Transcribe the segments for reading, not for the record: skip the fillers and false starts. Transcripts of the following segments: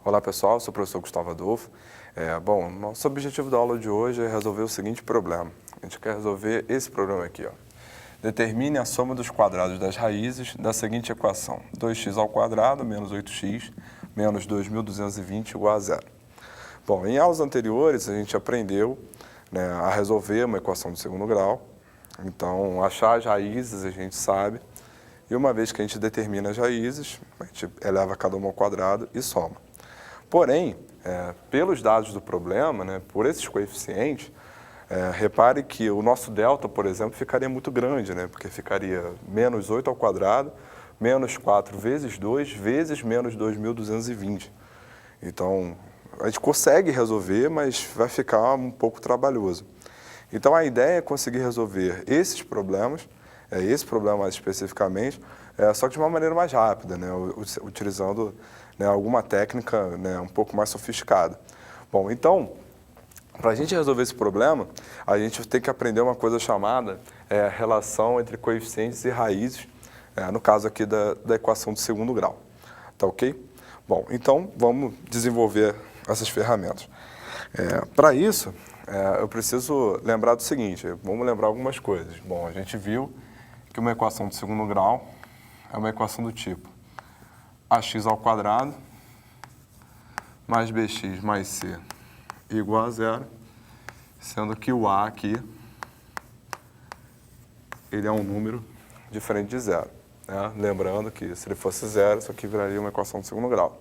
Olá pessoal, sou o professor Gustavo Adolfo. Bom, nosso objetivo da aula de hoje é resolver o seguinte problema. A gente quer resolver esse problema aqui, ó. Determine a soma dos quadrados das raízes da seguinte equação. 2x² menos 8x menos 2.220 igual a zero. Bom, em aulas anteriores a gente aprendeu, né, a resolver uma equação de segundo grau. Então, achar as raízes a gente sabe. E uma vez que a gente determina as raízes, a gente eleva cada uma ao quadrado e soma. Porém, pelos dados do problema, né, por esses coeficientes, repare que o nosso delta, por exemplo, ficaria muito grande, né, porque ficaria menos 8 ao quadrado, menos 4 vezes 2, vezes menos 2.220. Então, a gente consegue resolver, mas vai ficar um pouco trabalhoso. Então, a ideia é conseguir resolver esses problemas, esse problema mais especificamente, só que de uma maneira mais rápida, né, utilizando, né, alguma técnica, né, um pouco mais sofisticada. Bom, então, para a gente resolver esse problema, a gente tem que aprender uma coisa chamada relação entre coeficientes e raízes, no caso aqui da equação de segundo grau. Tá ok? Bom, então vamos desenvolver essas ferramentas. Para isso, eu preciso lembrar do seguinte, vamos lembrar algumas coisas. Bom, a gente viu que uma equação de segundo grau é uma equação do tipo ax² mais bx mais c igual a zero, sendo que o a aqui, ele é um número diferente de zero, né? Lembrando que se ele fosse zero, isso aqui viraria uma equação de segundo grau.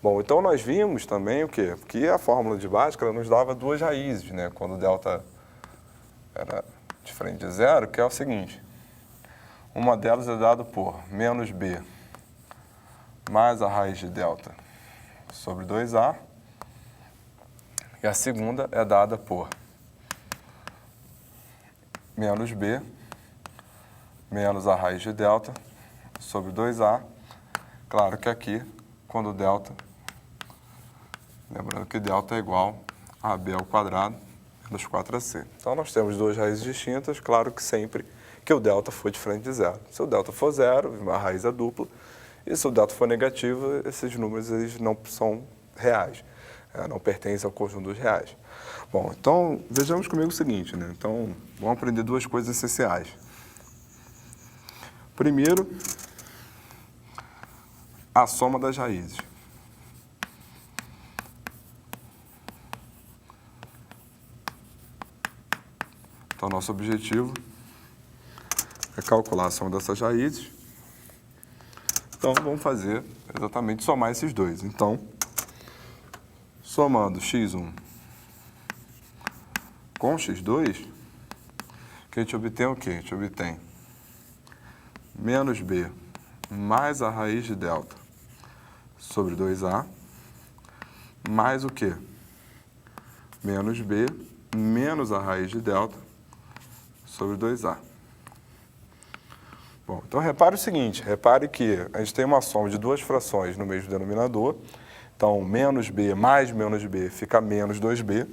Bom, então nós vimos também o quê? Que a fórmula de Bhaskara nos dava duas raízes, né? Quando o delta era diferente de zero, que é o seguinte. Uma delas é dada por menos b mais a raiz de delta sobre 2a. E a segunda é dada por menos b menos a raiz de delta sobre 2a. Claro que aqui, quando delta, lembrando que delta é igual a b ao quadrado menos 4ac. Então, nós temos duas raízes distintas, claro que sempre que o delta for diferente de zero. Se o delta for zero, a raiz é dupla, e se o delta for negativo, esses números eles não são reais, não pertencem ao conjunto dos reais. Bom, então, vejamos comigo o seguinte, né? Então, vamos aprender duas coisas essenciais. Primeiro, a soma das raízes. Então, nosso objetivo é calcular a soma dessas raízes. Então, vamos fazer exatamente somar esses dois. Então, somando x1 com x2, que a gente obtém o quê? A gente obtém menos b mais a raiz de delta sobre 2a, mais o quê? Menos b menos a raiz de delta sobre 2a. Bom, então repare o seguinte, repare que a gente tem uma soma de duas frações no mesmo denominador. Então, menos b mais menos b fica menos 2b.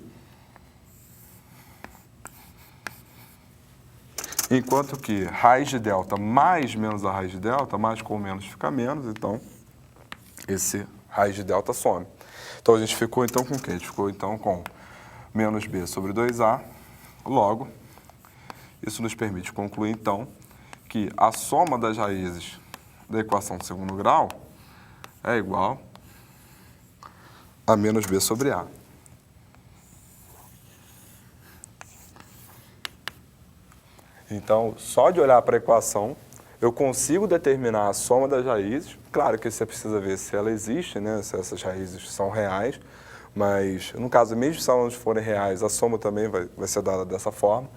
Enquanto que raiz de delta mais menos a raiz de delta, mais com menos fica menos, então esse raiz de delta some. Então, a gente ficou então com o quê? A gente ficou então com menos b sobre 2a, logo, isso nos permite concluir então que a soma das raízes da equação de segundo grau é igual a menos b sobre a. Então, só de olhar para a equação, eu consigo determinar a soma das raízes. Claro que você precisa ver se ela existe, né? Se essas raízes são reais, mas no caso, mesmo se elas não forem reais, a soma também vai ser dada dessa forma.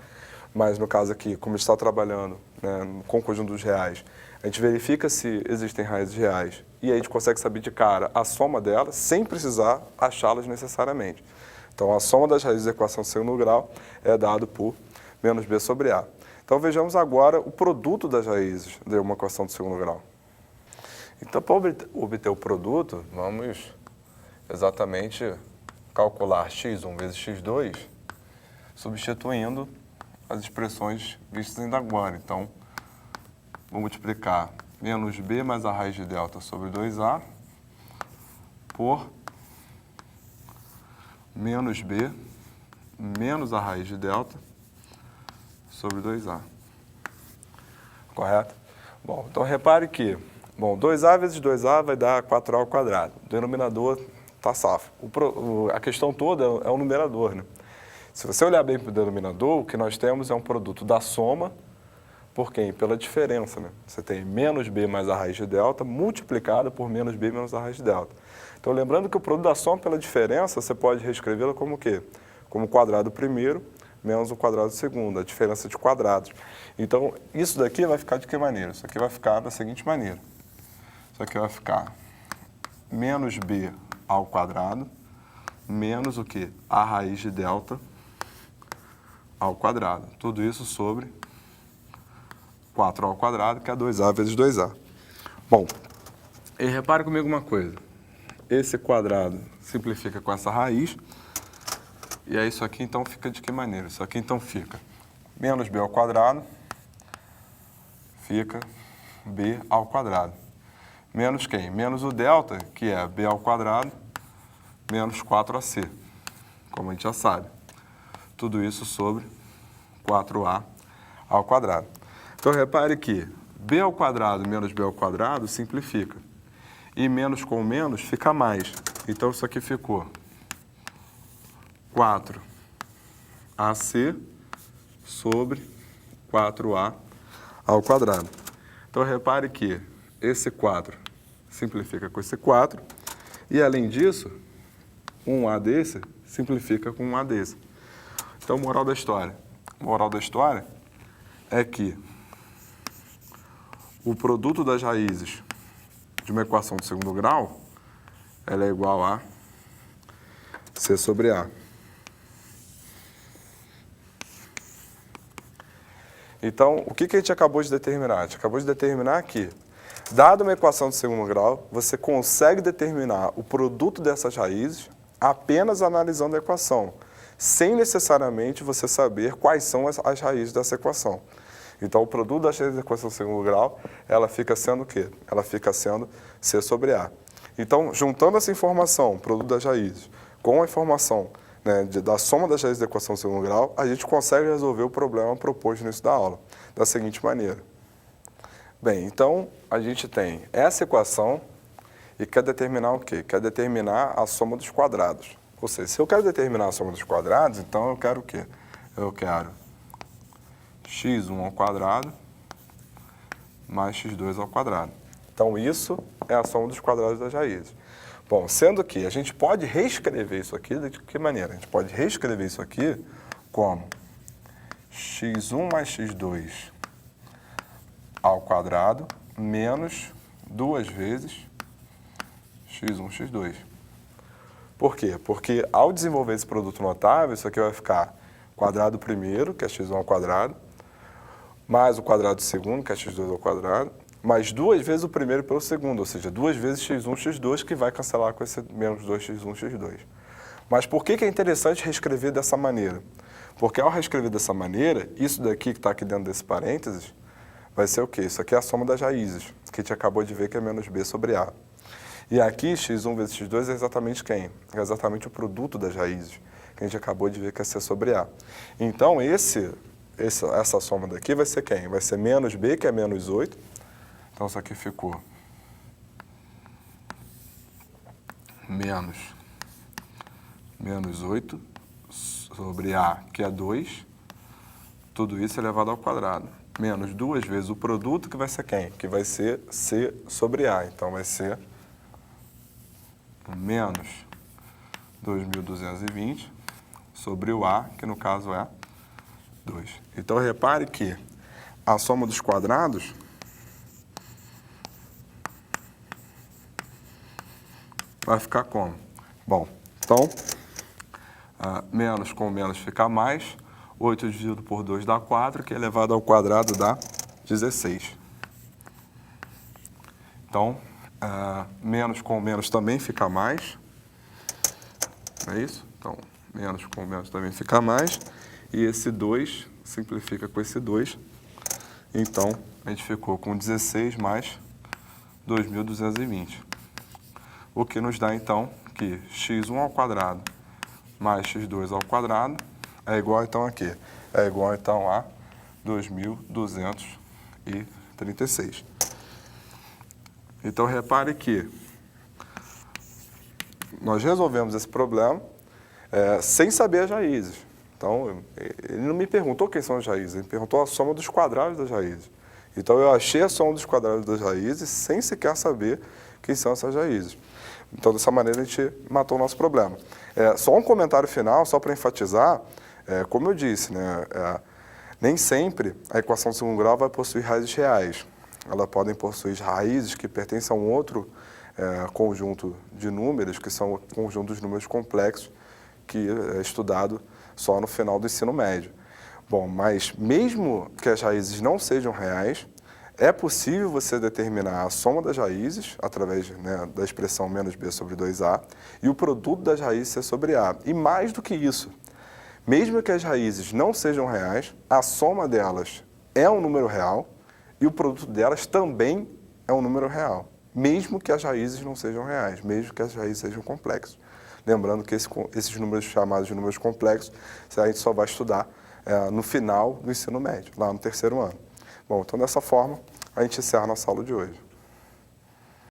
Mas no caso aqui, como está trabalhando, né, com o conjunto dos reais, a gente verifica se existem raízes reais e aí a gente consegue saber de cara a soma delas sem precisar achá-las necessariamente. Então, a soma das raízes da equação de segundo grau é dado por menos b sobre a. Então, vejamos agora o produto das raízes de uma equação de segundo grau. Então, para obter o produto, vamos exatamente calcular x1 vezes x2, substituindo as expressões vistas ainda agora. Então, vou multiplicar menos b mais a raiz de delta sobre 2a por menos b menos a raiz de delta sobre 2a. Correto? Bom, então repare que, 2a vezes 2a vai dar 4a ao quadrado. O denominador está safo. A questão toda é o numerador, né? Se você olhar bem para o denominador, o que nós temos é um produto da soma por quem? Pela diferença, né? Você tem menos b mais a raiz de delta multiplicada por menos b menos a raiz de delta. Então, lembrando que o produto da soma pela diferença, você pode reescrevê-lo como o quê? Como o quadrado primeiro menos o quadrado segundo, a diferença de quadrados. Então, isso daqui vai ficar de que maneira? Isso aqui vai ficar da seguinte maneira. Isso aqui vai ficar menos b ao quadrado menos o quê? A raiz de delta ao quadrado. Tudo isso sobre 4 ao quadrado, que é 2a vezes 2a. Bom, e repare comigo uma coisa. Esse quadrado simplifica com essa raiz. E aí isso aqui então fica de que maneira? Isso aqui então fica menos b ao quadrado, fica b ao quadrado. Menos quem? Menos o delta, que é b ao quadrado, menos 4ac, como a gente já sabe. Tudo isso sobre 4a ao quadrado. Então, repare que b ao quadrado menos b ao quadrado simplifica. E menos com menos fica mais. Então, isso aqui ficou 4ac sobre 4a ao quadrado. Então, repare que esse 4 simplifica com esse 4. E, além disso, um a desse simplifica com um a desse. Então, moral da história. Moral da história é que o produto das raízes de uma equação de segundo grau, ela é igual a C sobre A. Então, o que a gente acabou de determinar? A gente acabou de determinar que, dada uma equação de segundo grau, você consegue determinar o produto dessas raízes apenas analisando a equação, sem necessariamente você saber quais são as raízes dessa equação. Então, o produto das raízes da equação de segundo grau, ela fica sendo o quê? Ela fica sendo C sobre A. Então, juntando essa informação, produto das raízes, com a informação, né, da soma das raízes da equação de segundo grau, a gente consegue resolver o problema proposto no início da aula, da seguinte maneira. Bem, então, a gente tem essa equação e quer determinar o quê? Quer determinar a soma dos quadrados. Ou seja, se eu quero determinar a soma dos quadrados, então eu quero o quê? Eu quero x1 ao quadrado mais x2 ao quadrado. Então, isso é a soma dos quadrados das raízes. Bom, sendo que a gente pode reescrever isso aqui de que maneira? A gente pode reescrever isso aqui como x1 mais x2 ao quadrado menos 2 vezes x1, x2. Por quê? Porque ao desenvolver esse produto notável, isso aqui vai ficar quadrado primeiro, que é x1 ao quadrado, mais o quadrado segundo, que é x2 ao quadrado, mais 2 vezes o primeiro pelo segundo, ou seja, 2 vezes x1, x2, que vai cancelar com esse menos 2x1, x2. Mas por que é interessante reescrever dessa maneira? Porque ao reescrever dessa maneira, isso daqui que está aqui dentro desse parênteses, vai ser o quê? Isso aqui é a soma das raízes, que a gente acabou de ver que é menos b sobre a. E aqui, x1 vezes x2 é exatamente quem? É exatamente o produto das raízes, que a gente acabou de ver que é c sobre a. Então, essa soma daqui vai ser quem? Vai ser menos b, que é menos 8. Então, isso aqui ficou menos 8 sobre a, que é 2. Tudo isso elevado ao quadrado. Menos 2 vezes o produto, que vai ser quem? Que vai ser c sobre a. Então, vai ser menos 2.220 sobre o a, que no caso é 2. Então, repare que a soma dos quadrados vai ficar como? Bom, então, menos com menos fica mais. 8 dividido por 2 dá 4, que elevado ao quadrado dá 16. Então, menos com menos também fica mais. Não é isso? Então, menos com menos também fica mais. E esse 2 simplifica com esse 2. Então, a gente ficou com 16 mais 2.220. O que nos dá, então, que x1 ao quadrado mais x2 ao quadrado é igual, então, a quê? É igual, então, a 2.236. Então, repare que nós resolvemos esse problema sem saber as raízes. Então, ele não me perguntou quem são as raízes, ele perguntou a soma dos quadrados das raízes. Então, eu achei a soma dos quadrados das raízes sem sequer saber quem são essas raízes. Então, dessa maneira, a gente matou o nosso problema. Só um comentário final, só para enfatizar, como eu disse, né, nem sempre a equação de segundo grau vai possuir raízes reais. Elas podem possuir raízes que pertencem a um outro conjunto de números, que são o conjunto dos números complexos, que é estudado só no final do ensino médio. Bom, mas mesmo que as raízes não sejam reais, é possível você determinar a soma das raízes, através, né, da expressão menos b sobre 2a, e o produto das raízes c sobre a. E mais do que isso, mesmo que as raízes não sejam reais, a soma delas é um número real e o produto delas também é um número real, mesmo que as raízes não sejam reais, mesmo que as raízes sejam complexas. Lembrando que esses números chamados de números complexos, a gente só vai estudar no final do ensino médio, lá no terceiro ano. Bom, então dessa forma, a gente encerra a nossa aula de hoje.